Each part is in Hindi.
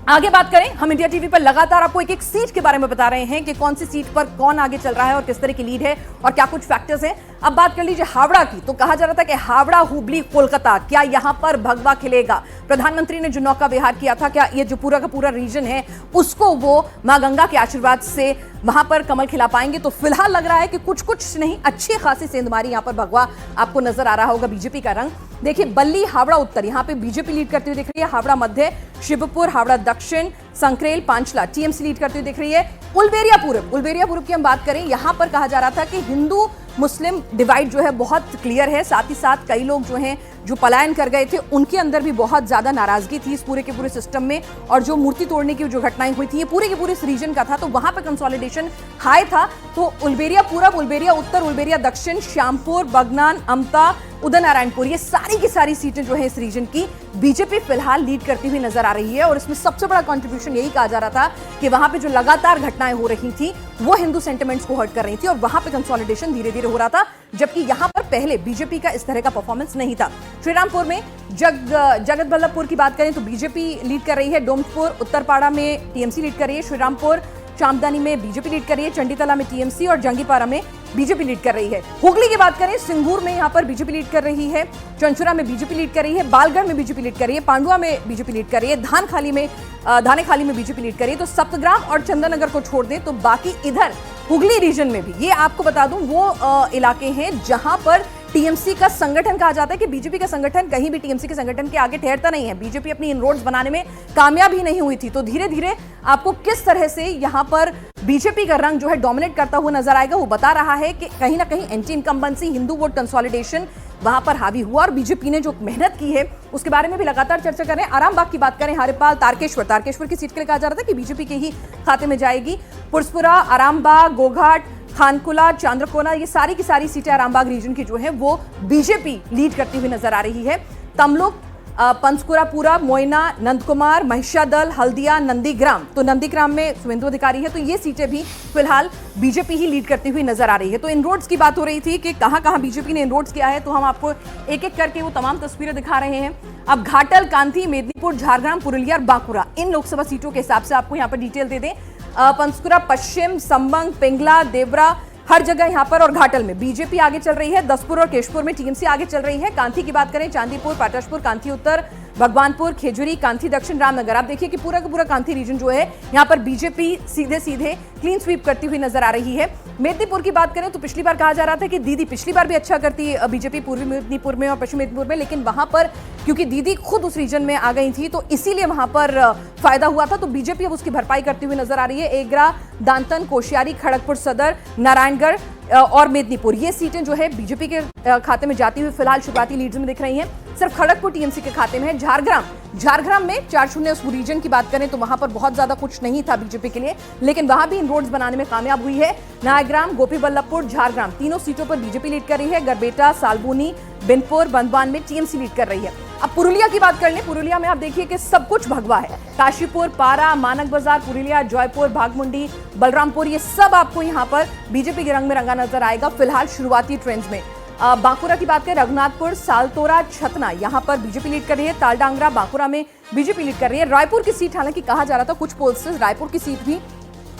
आगे बात करें, हम इंडिया टीवी पर लगातार आपको एक एक सीट के बारे में बता रहे हैं कि कौन सी सीट पर कौन आगे चल रहा है और किस तरह की लीड है और क्या कुछ फैक्टर्स हैं। अब बात कर लीजिए हावड़ा की, तो कहा जा रहा था कि हावड़ा, हुबली, कोलकाता, क्या यहां पर भगवा खिलेगा? प्रधानमंत्री ने जो नौका विहार किया था, क्या ये जो पूरा का पूरा रीजन है उसको वो मां गंगा के आशीर्वाद से वहां पर कमल खिला पाएंगे? तो फिलहाल लग रहा है कि कुछ नहीं, अच्छी खासी सेंधमारी यहां पर भगवा आपको नजर आ रहा होगा बीजेपी का रंग। देखिए, बल्ली, हावड़ा उत्तर, यहां पे बीजेपी लीड करती हुई दिख रही है। हावड़ा मध्य, शिवपुर, हावड़ा दक्षिण, संक्रेल, पांचला टीएमसी लीड करती हुई दिख रही है। उलबेरिया पूर्व की हम बात करें, यहां पर कहा जा रहा था कि हिंदू मुस्लिम डिवाइड जो है बहुत क्लियर है। साथ ही साथ कई लोग जो हैं जो पलायन कर गए थे उनके अंदर भी बहुत ज्यादा नाराजगी थी इस पूरे के पूरे सिस्टम में, और जो मूर्ति तोड़ने की जो घटनाएं हुई थी ये पूरे के पूरे इस रीजन का था, तो वहां पर कंसोलिडेशन हाई था। तो उलबेरिया पूरब, उलबेरिया उत्तर, उलबेरिया दक्षिण, श्यामपुर, बगनान, अमता, उदय नारायणपुर, ये सारी की सारी सीटें जो है इस रीजन की बीजेपी फिलहाल लीड करती हुई नजर आ रही है। और इसमें सबसे बड़ा कंट्रीब्यूशन यही कहा जा रहा था कि वहां पे जो लगातार घटनाएं हो रही थी वो हिंदू सेंटिमेंट्स को हर्ट कर रही थी और वहां पे कंसोलिडेशन धीरे धीरे हो रहा था, जबकि यहां पर पहले बीजेपी का इस तरह का परफॉर्मेंस नहीं था। श्रीरामपुर में जगत बल्लभपुर की बात करें तो बीजेपी लीड कर रही है। डोमपुर, उत्तरपाड़ा में टीएमसी लीड कर रही है। श्रीरामपुर, चामदानी में बीजेपी लीड कर रही है। चंडीतला में टीएमसी और जंगीपारा में बीजेपी लीड कर रही है। हुगली की बात करें, सिंगूर में यहां पर बीजेपी लीड कर रही है। चंचुरा में बीजेपी लीड कर रही है। बालगढ़ में बीजेपी लीड कर रही है। पांडुआ में बीजेपी लीड कर रही है। धानेखाली में बीजेपी लीड कर रही है। तो सप्तग्राम और चंदननगर को छोड़ दें तो बाकी इधर हुगली रीजन में भी, ये आपको बता दूं, वो इलाके हैं जहां पर टीएमसी का संगठन कहा जाता है कि बीजेपी का संगठन कहीं भी टीएमसी के संगठन के आगे ठहरता नहीं है। बीजेपी अपनी इनरोड्स बनाने में कामयाब ही नहीं हुई थी। तो धीरे धीरे आपको किस तरह से यहां पर बीजेपी का रंग जो है डोमिनेट करता हुआ नजर आएगा, वो बता रहा है कि कहीं ना कहीं anti incumbency, Hindu vote consolidation वहां पर हावी हुआ और बीजेपी ने जो मेहनत की है उसके बारे में भी लगातार चर्चा करें। आरामबाग की बात करें, हरिपाल, तारकेश्वर की सीट के लिए कहा जा रहा था कि बीजेपी के ही खाते में जाएगी। पुरस्पुरा, आरामबाग, गोघाट, खानकुला, चांद्रकोना, ये सारी की सारी सीटें आरामबाग रीजन की जो है वो बीजेपी लीड करती हुई नजर आ रही है। तमलुक, पंचकुरापुरा, मोयना, नंदकुमार, महिषादल, हल्दिया, नंदीग्राम, तो नंदीग्राम में शुभेंदु अधिकारी है, तो ये सीटें भी फिलहाल बीजेपी ही लीड करती हुई नजर आ रही है। तो इनरोड्स की बात हो रही थी कि कहां कहां बीजेपी ने इनरोड्स किया है, तो हम आपको एक एक करके वो तमाम तस्वीरें दिखा रहे हैं। अब घाटल, कांथी, मेदिनीपुर, झारग्राम, पुरुलिया और बांकुरा, इन लोकसभा सीटों के हिसाब से आपको यहाँ पर डिटेल दे दें। पंचकुरा पश्चिम, संबंग, पिंगला, देवरा, हर जगह यहां पर और घाटल में बीजेपी आगे चल रही है। दसपुर और केशपुर में टीएमसी आगे चल रही है। कांथी की बात करें, चांदीपुर, पाटसपुर, कांथी उत्तर, भगवानपुर, खेजूरी, कांथी दक्षिण, रामनगर, आप देखिए कि पूरा का पूरा कांथी रीजन जो है यहां पर बीजेपी सीधे सीधे क्लीन स्वीप करती हुई नजर आ रही है। मेदिनीपुर की बात करें तो पिछली बार कहा जा रहा था कि दीदी पिछली बार भी अच्छा करती बीजेपी पूर्वी मेदिनीपुर में और पश्चिमी मेदिनीपुर में, लेकिन वहां पर क्योंकि दीदी खुद उस रीजन में आ गई थी तो इसीलिए वहां पर फायदा हुआ था। तो बीजेपी अब उसकी भरपाई करती हुई नजर आ रही है। एग्रा, दांतन, कोश्यारी, खड़गपुर सदर, नारायणगढ़ और मेदिनीपुर, ये सीटें जो है बीजेपी के खाते में जाती हुई फिलहाल शुरुआती लीड्स में दिख रही हैं। सिर्फ खड़गपुर टीएमसी के खाते में है। झारग्राम में 4-0 उस रीजन की बात करें तो वहां पर बहुत ज्यादा कुछ नहीं था बीजेपी के लिए, लेकिन वहां भी इनरोड्स बनाने में कामयाब हुई है। नायग्राम, गोपीबल्लभपुर, झारग्राम, तीनों सीटों पर बीजेपी लीड कर रही है। गरबेटा, सालबुनी, बिनपुर, बंदवान में टीएमसी लीड कर रही है। अब पुरुलिया की बात कर लें, पुरुलिया में आप देखिए कि सब कुछ भगवा है। काशीपुर, पारा, मानक बाजार, पुरुलिया, जयपुर, भागमुंडी, बलरामपुर, ये सब आपको यहाँ पर बीजेपी के रंग में रंगा नजर आएगा फिलहाल शुरुआती ट्रेंड्स में। बांकुरा की बात करें, रघुनाथपुर, सालतोरा, छतना, यहां पर बीजेपी लीड कर रही है। तालडांगरा, बांकुरा में बीजेपी लीड कर रही है। रायपुर की सीट, हालांकि कहा जा रहा था कुछ पोल्स रायपुर की सीट भी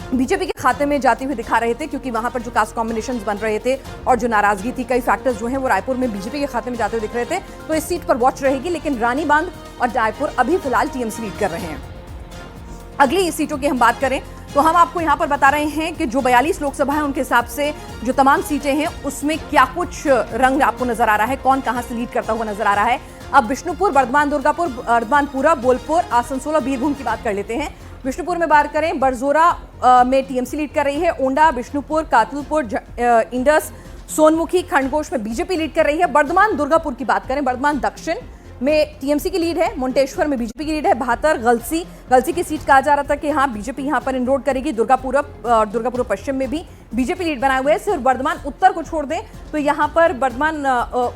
बीजेपी के खाते में जाते हुए दिखा रहे थे, क्योंकि वहां पर जो कास्ट कॉम्बिनेशंस बन रहे थे और जो नाराजगी थी, कई फैक्टर्स जो हैं वो रायपुर में बीजेपी के खाते में जाते हुए दिख रहे थे। तो इस सीट पर वॉच रहेगी, लेकिन रानीबांध और रायपुर अभी फिलहाल टीएमसी लीड कर रहे हैं। अगली सीटों की हम बात करें तो हम आपको यहां पर बता रहे हैं कि जो 42 लोकसभा है उनके हिसाब से जो तमाम सीटें हैं उसमें क्या कुछ रंग आपको नजर आ रहा है, कौन कहां से लीड करता हुआ नजर आ रहा है। अब विष्णुपुर, बर्धमान, दुर्गापुर, बर्धमानपुरा, बोलपुर, आसनसोल, बीरभूम की बात कर लेते हैं। विष्णुपुर में बात करें, बरजोरा में टीएमसी लीड कर रही है। ओंडा, विष्णुपुर, कातलपुर, इंडस, सोनमुखी, खंडघोष में बीजेपी लीड कर रही है। बर्धमान, दुर्गापुर की बात करें, बर्धमान दक्षिण में टीएमसी की लीड है। मुंटेश्वर में बीजेपी की लीड है। भातर, गलसी की सीट कहा जा रहा था कि हाँ बीजेपी यहां पर इनरोड करेगी। दुर्गापुर पश्चिम में भी बीजेपी लीड बनाए हुए है। सिर्फ बर्धमान उत्तर को छोड़ दें तो यहां पर बर्धमान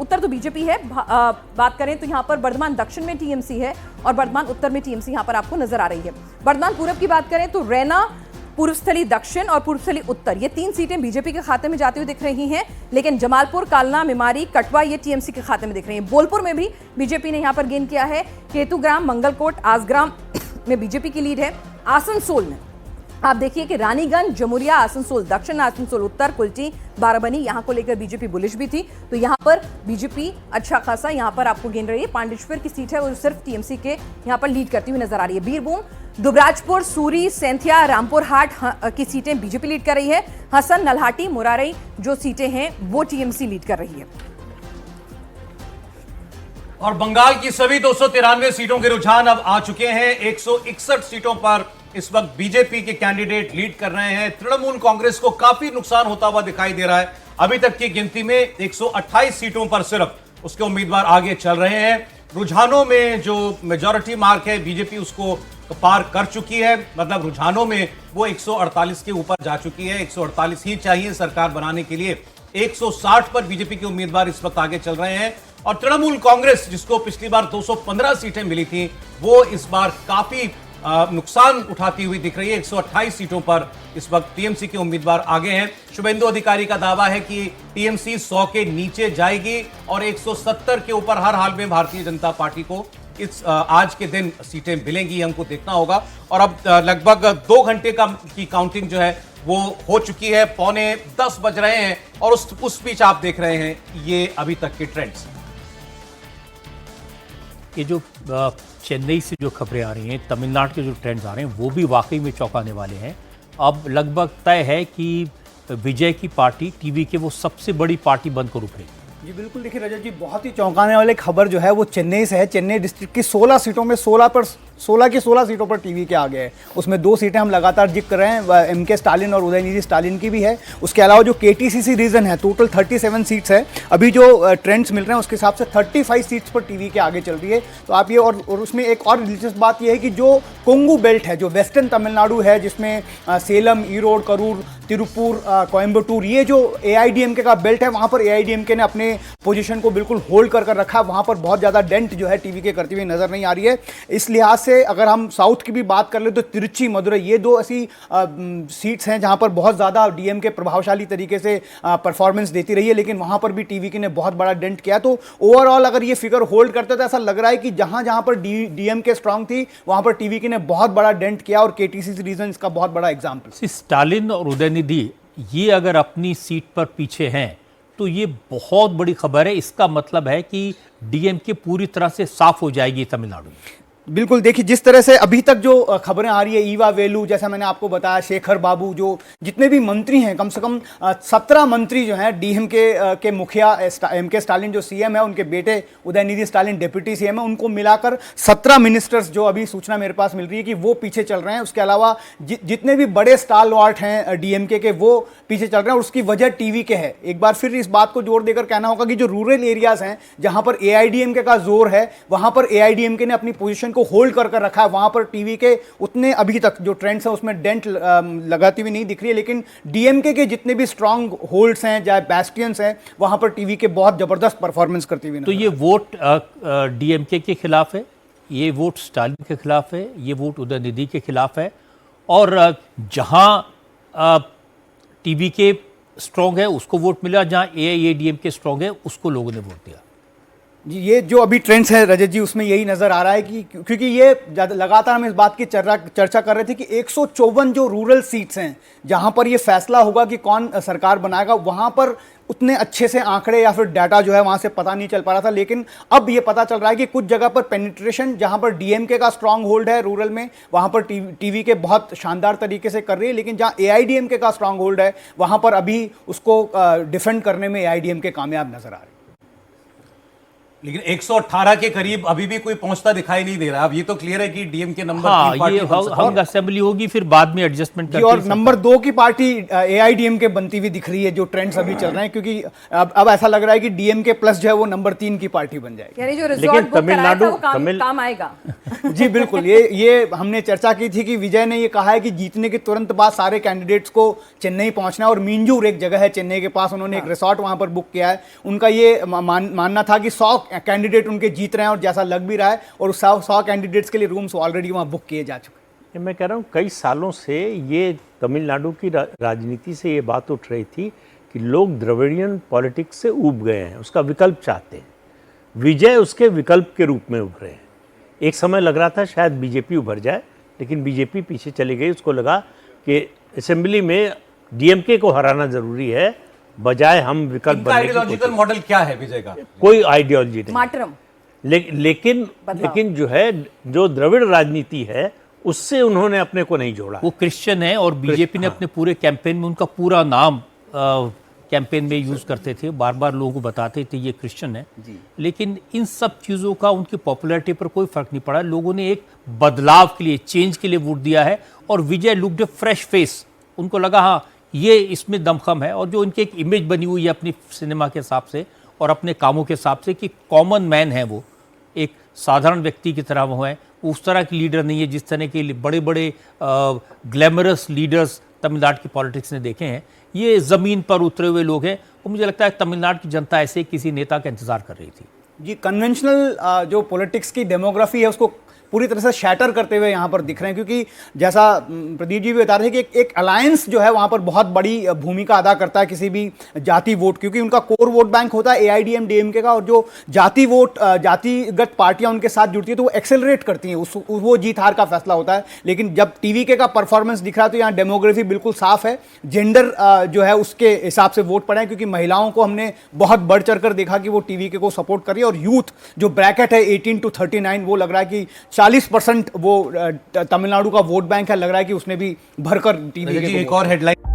उत्तर तो बीजेपी है। बात करें तो यहां पर बर्धमान दक्षिण में टीएमसी है और बर्धमान उत्तर में टीएमसी यहां पर आपको नजर आ रही है। बर्धमान पूरब की बात करें तो रैना, पूर्वस्थली दक्षिण और पूर्वस्थली उत्तर, ये 3 सीटें बीजेपी के खाते में जाती हुई दिख रही हैं, लेकिन जमालपुर, कालना, मेमारी, कटवा ये टीएमसी के खाते में दिख रही हैं। बोलपुर में भी बीजेपी ने यहां पर गेन किया है। केतुग्राम, मंगलकोट, आसग्राम, में बीजेपी की लीड है। आसनसोल में आप देखिए कि रानीगंज, जमुरिया, आसनसोल दक्षिण, आसनसोल उत्तर, कुल्टी, बाराबनी, यहां को लेकर बीजेपी बुलिश भी थी। तो यहां पर बीजेपी अच्छा खासा यहां पर आपको गेंद रही है। पांडेश्वर की सीट है वो सिर्फ टीएमसी के यहां पर लीड करती हुई नजर आ रही है। बीरभूम, दुबराजपुर, सूरी, सेंथिया, रामपुर हाट की सीटें बीजेपी लीड कर रही है। हसन, नल्हाटी, मुरारई जो सीटें हैं वो टीएमसी लीड कर रही है। और बंगाल की सभी 293 सीटों के रुझान अब आ चुके हैं। 161 सीटों पर इस वक्त बीजेपी के कैंडिडेट लीड कर रहे हैं। तृणमूल कांग्रेस को काफी नुकसान होता हुआ दिखाई दे रहा है। अभी तक की गिनती में 128 सीटों पर सिर्फ उसके उम्मीदवार आगे चल रहे हैं। रुझानों में जो मेजॉरिटी मार्क है बीजेपी उसको पार कर चुकी है, मतलब रुझानों में वो 148 के ऊपर जा चुकी है। 148 ही चाहिए सरकार बनाने के लिए। 160 पर बीजेपी के उम्मीदवार इस वक्त आगे चल रहे हैं। और तृणमूल कांग्रेस जिसको पिछली बार 215 सीटें मिली थी वो इस बार काफी नुकसान उठाती हुई दिख रही है। 128 सीटों पर इस वक्त टीएमसी के उम्मीदवार आगे हैं। शुभेंदु अधिकारी का दावा है कि टीएमसी 100 के नीचे जाएगी और 170 के ऊपर हर हाल में भारतीय जनता पार्टी को इस आज के दिन सीटें मिलेंगी। हमको देखना होगा। और अब लगभग 2 घंटे की काउंटिंग जो है वो हो चुकी है। 9:45 बज रहे हैं और उस बीच आप देख रहे हैं ये अभी तक के ट्रेंड्स। ये जो चेन्नई से जो खबरें आ रही हैं, तमिलनाडु के जो ट्रेंड्स आ रहे हैं वो भी वाकई में चौंकाने वाले हैं। अब लगभग तय है कि विजय की पार्टी टीवी के वो सबसे बड़ी पार्टी बनकर उभरेगी। जी बिल्कुल, देखिए रजत जी, बहुत ही चौंकाने वाली खबर जो है वो चेन्नई से है। चेन्नई डिस्ट्रिक्ट की 16 सीटों में 16 की 16 सीटों पर टीवी के आगे है। उसमें 2 सीटें हम लगातार जिक्र कर रहे हैं, एमके स्टालिन और उदयनिधि स्टालिन की भी है। उसके अलावा जो केटीसीसी रीजन है, टोटल 37 सीट्स है। अभी जो ट्रेंड्स मिल रहे हैं उसके हिसाब से 35 सीट्स पर टीवी के आगे चल रही है। तो आप ये और उसमें एक और दिलचस्प बात यह है कि जो कोंगू बेल्ट है, जो वेस्टर्न तमिलनाडु है, जिसमें सेलम, ईरोड, करूर, तिरुपुर, कोयम्बटूर, ये जो एआईडीएमके का बेल्ट है, वहाँ पर एआईडीएमके ने अपने पोजीशन को बिल्कुल होल्ड कर रखा है। वहाँ पर बहुत ज़्यादा डेंट जो है टीवी के करती हुई नजर नहीं आ रही है। इस लिहाज से अगर हम साउथ की भी बात कर ले तो तिरुचि, मदुरई, ये 2 ऐसी सीट्स हैं जहाँ पर बहुत ज़्यादा डीएमके प्रभावशाली तरीके से परफॉर्मेंस देती रही है, लेकिन वहाँ पर भी टीवी ने बहुत बड़ा डेंट किया। तो ओवरऑल अगर ये फिगर होल्ड करते तो ऐसा लग रहा है कि जहाँ जहाँ पर डीएमके स्ट्रांग थी वहाँ पर टीवी ने बहुत बड़ा डेंट किया। और केटीसीसी रीजन इसका बहुत बड़ा एग्जाम्पल। स्टालिन और उदयनिधि ये अगर अपनी सीट पर पीछे हैं तो ये बहुत बड़ी खबर है। इसका मतलब है कि डीएमके पूरी तरह से साफ हो जाएगी तमिलनाडु में। बिल्कुल, देखिए जिस तरह से अभी तक जो खबरें आ रही है, ईवा वेलू, जैसा मैंने आपको बताया, शेखर बाबू, जो जितने भी मंत्री हैं, कम से कम 17 मंत्री जो हैं डीएमके के मुखिया एमके स्टालिन जो सीएम है, उनके बेटे उदयनिधि स्टालिन डिप्टी सीएम है, उनको मिलाकर 17 मिनिस्टर्स जो अभी सूचना मेरे पास मिल रही है कि वो पीछे चल रहे हैं। उसके अलावा जितने भी बड़े स्टालवार्ट हैं डीएमके के वो पीछे चल रहे हैं। और उसकी वजह टीवी के है। एक बार फिर इस बात को जोर देकर कहना होगा कि जो रूरल एरियाज हैं जहां पर एआईडीएमके का जोर है, वहां पर एआईडीएमके ने अपनी पोजीशन को होल्ड कर रखा है। वहां पर टीवी के उतने अभी तक जो ट्रेंड्स हैं उसमें डेंट लगाती हुई नहीं दिख रही है, लेकिन डीएमके के जितने भी स्ट्रांग होल्ड्स हैं, चाहे बैस्टियंस हैं, वहां पर टीवी के बहुत जबरदस्त परफॉर्मेंस करती हुई। तो ये वोट डीएमके के खिलाफ है, ये वोट स्टालिन के खिलाफ है, ये वोट उदयनिधि के खिलाफ है। और जहां टीवी के स्ट्रांग है उसको वोट मिला, जहां एआईएडीएमके स्ट्रांग है उसको लोगों ने वोट दिया। जी, ये जो अभी ट्रेंड्स है रजत जी, उसमें यही नजर आ रहा है कि क्योंकि ये लगातार हम इस बात की चर्चा कर रहे थे कि 154 जो रूरल सीट्स हैं जहां पर ये फैसला होगा कि कौन सरकार बनाएगा, वहां पर उतने अच्छे से आंकड़े या फिर डाटा जो है वहां से पता नहीं चल पा रहा था। लेकिन अब ये पता चल रहा है कि कुछ जगह पर पेनिट्रेशन, जहां पर डीएमके का स्ट्रांग होल्ड है रूरल में, वहां पर टीवी के बहुत शानदार तरीके से कर रही है। लेकिन जहां एआईडीएमके का स्ट्रांग होल्ड है वहां पर अभी उसको डिफेंड करने में एआईडीएमके कामयाब नजर आ रही है। लेकिन 118 के करीब अभी भी कोई पहुंचता दिखाई नहीं दे रहा। अब ये तो क्लियर है कि डीएमके नंबर 3 पार्टी हंग असेंबली होगी, फिर बाद में एडजस्टमेंट करके। और नंबर 2 की पार्टी एआईडीएमके बनती हुई दिख रही है, जो ट्रेंड्स अभी चल रहे हैं, क्योंकि अब ऐसा लग रहा है कि डीएमके प्लस जो है वो नंबर 3 की पार्टी बन जाएगी। लेकिन तमिलनाडु काम आएगा। जी बिल्कुल, ये हमने चर्चा की थी कि विजय ने ये कहा है कि जीतने के तुरंत बाद सारे कैंडिडेट्स को चेन्नई पहुंचना है। और मींजूर एक जगह है चेन्नई के पास, उन्होंने एक रिसोर्ट वहां पर बुक किया है। उनका ये मानना था कि 100 कैंडिडेट उनके जीत रहे हैं, और जैसा लग भी रहा है। और 100 कैंडिडेट्स के लिए रूम्स ऑलरेडी वहां बुक किए जा चुके हैं। मैं कह रहा हूँ कई सालों से ये तमिलनाडु की राजनीति से ये बात उठ रही थी कि लोग द्रविडियन पॉलिटिक्स से ऊब गए हैं, उसका विकल्प चाहते हैं। विजय उसके विकल्प के रूप में उभरे हैं। एक समय लग रहा था शायद बीजेपी उभर जाए, लेकिन बीजेपी पीछे चली गई। उसको लगा कि असेंबली में डीएमके को हराना जरूरी है, बजाय हम विकल्प इनका बनने की आइडियोलॉजिकल मॉडल क्या है विजय का? कोई आइडियोलॉजी नहीं। मातरम लेकिन जो है, जो द्रविड़ राजनीति है उससे उन्होंने अपने को नहीं जोड़ा। वो क्रिश्चियन है और बीजेपी ने अपने पूरे कैंपेन में उनका पूरा नाम कैंपेन में यूज करते थे, बार बार लोगों को बताते थे ये क्रिश्चियन है। लेकिन इन सब चीज़ों का उनकी पॉपुलैरिटी पर कोई फर्क नहीं पड़ा। लोगों ने एक बदलाव के लिए, चेंज के लिए वोट दिया है और विजय लुक्ड ए फ्रेश फेस। उनको लगा हाँ ये इसमें दमखम है, और जो उनकी एक इमेज बनी हुई है अपनी सिनेमा के हिसाब से और अपने कामों के हिसाब से कि कॉमन मैन है, वो एक साधारण व्यक्ति की तरह वो है, उस तरह की लीडर नहीं है जिस तरह के बड़े बड़े ग्लैमरस लीडर्स तमिलनाडु की पॉलिटिक्स ने देखे हैं। ये ज़मीन पर उतरे हुए लोग हैं, और मुझे लगता है तमिलनाडु की जनता ऐसे किसी नेता का इंतजार कर रही थी। जी, कन्वेंशनल जो पॉलिटिक्स की डेमोग्राफी है उसको पूरी तरह से शैटर करते हुए यहाँ पर दिख रहे हैं, क्योंकि जैसा प्रदीप जी भी बता रहे थे कि एक अलायंस जो है वहाँ पर बहुत बड़ी भूमिका अदा करता है किसी भी जाति वोट, क्योंकि उनका कोर वोट बैंक होता है एआईडीएम डीएमके का, और जो जाति वोट जातिगत पार्टियां उनके साथ जुड़ती है तो वो एक्सेलरेट करती हैं, वो जीत हार का फैसला होता है। लेकिन जब टीवीके का परफॉर्मेंस दिख रहा है तो यहाँ डेमोग्राफी बिल्कुल साफ है, जेंडर जो है उसके हिसाब से वोट पड़े हैं, क्योंकि महिलाओं को हमने बहुत बढ़ चढ़ कर देखा कि वो टीवीके को सपोर्ट कर रही है, और यूथ जो ब्रैकेट है 18 to 39 वो लग रहा है कि 40% वो तमिलनाडु का वोट बैंक है, लग रहा है कि उसने भी भरकर टीवी एक और हेडलाइन